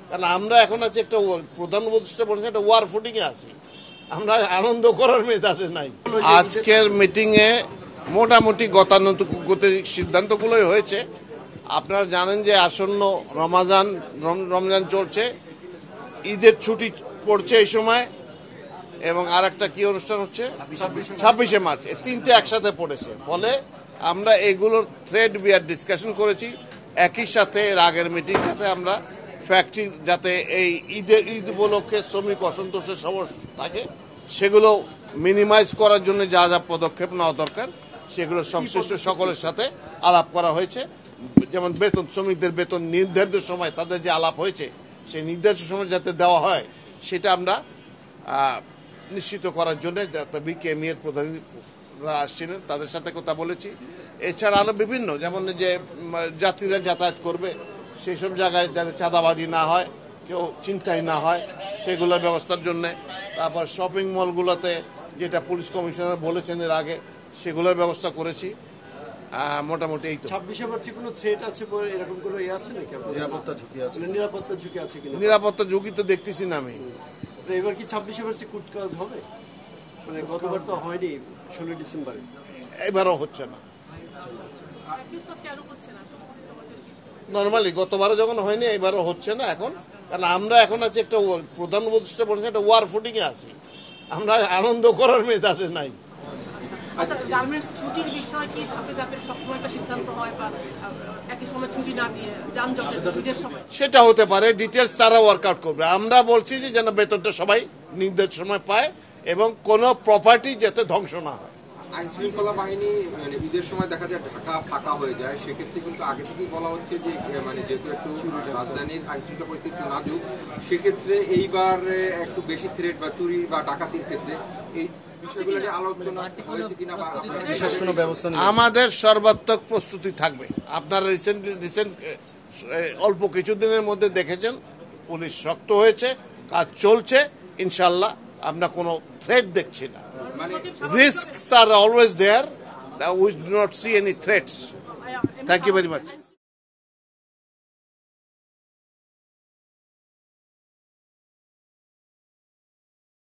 কারণ আমরা এখন আছে একটা প্রধান উপদেষ্টা বলেছেন একটা ওয়ার ফুটিং এ আছি, আমরা আনন্দ করার মেজাজে নাই। আজকের মিটিংয়ে মোটামুটি গতানুগতিক সিদ্ধান্তগুলোই হয়েছে। আপনারা জানেন যে আসন্ন রমজান চলছে, ঈদের ছুটি পড়ছে এই সময়, এবং আর একটা কি অনুষ্ঠান হচ্ছে 26শে মার্চ, এই তিনটে একসাথে পড়েছে। ফলে আমরা এগুলোর থ্রেড বিয়ার ডিসকাশন করেছি। একই সাথে এর আগের মিটিংটাতে আমরা ফ্যাক্টরি যাতে এই ঈদ উপলক্ষে শ্রমিক অসন্তোষের সমস্যা থাকে সেগুলো মিনিমাইজ করার জন্য যা যা পদক্ষেপ নেওয়া দরকার সেগুলো সংশ্লিষ্ট সকলের সাথে আলাপ করা হয়েছে। যেমন বেতন, শ্রমিকদের বেতন নির্ধারিত সময় তাদের যে আলাপ হয়েছে সেই নির্ধারিত সময় যাতে দেওয়া হয় সেটা আমরা নিশ্চিত করার জন্য বিকেএমই এর প্রধানরা আসছিলেন, তাদের সাথে কথা বলেছি। এছাড়া আরো বিভিন্ন, যেমন যে যাত্রীরা যাতায়াত করবে সেই সব জায়গায় যাতে চাঁদাবাজি না হয়, কেউ চিন্তাই না হয় সেগুলোর ব্যবস্থার জন্য। তারপর শপিং মলগুলোতে যেটা পুলিশ কমিশনার বলেছেন এর আগে সেগুলোর ব্যবস্থা করেছি। মোটামুটি এই তো। 26শে মার্চে কোনো থ্রেট আছে, এরকম কোনো আছে নাকি? নিরাপত্তা ঝুঁকি আছে? নিরাপত্তা ঝুঁকি আছে কিনা? নিরাপত্তা ঝুঁকি তো দেখতেছি না আমি। এবার কি 26শে মার্চে কুচকাওয়াজ হবে? মানে গতবার তো হয়নি 16 ডিসেম্বরে, এবারও হচ্ছে না। নর্মালি গতবারও যখন হয়নি এবারও হচ্ছে না এখন, কারণ আমরা এখন আছে একটা প্রধান উপদেষ্টা বলেছেন একটা ওয়ার ফুটিং এ আছি, আমরা আনন্দ করার মেজাজে নাই। গার্মেন্টস ছুটির বিষয় কি ধাপে ধাপে সবসময় একটা সিদ্ধান্ত হয়, বা একই সময় ছুটি না দিয়ে যানজটের সময় সেটা হতে পারে, ডিটেলস তারা ওয়ার্কআউট করবে। আমরা বলছি যে যেন বেতনটা সবাই নির্ধারিত সময় পায় এবং কোনো প্রপার্টি যাতে ধ্বংস না হয়। আইন শৃঙ্খলা বাহিনী মানে ঈদের সময় দেখা যায় ঢাকা ফাঁকা হয়ে যায়, সেক্ষেত্রে কিন্তু আগে থেকেই বলা হচ্ছে যে মানে যেহেতু একটু রাজধানীর আইন শৃঙ্খলা পরিস্থিতি একটু নাজুক, সেক্ষেত্রে এইবার একটু বেশি থ্রেট বা চুরি বা ডাকাতির ক্ষেত্রে এই বিষয়গুলো নিয়ে আলোচনা হয়েছে কিনা বা বিশেষ কোনো ব্যবস্থা? আমাদের সর্বাত্মক প্রস্তুতি থাকবে। আপনারা রিসেন্ট অল্প কিছুদিনের মধ্যে দেখেছেন পুলিশ শক্ত হয়েছে, কাজ চলছে, ইনশাল্লাহ আমরা কোনো থ্রেট দেখছি না। Risks are always there. We do not see any threats. Thank you very much.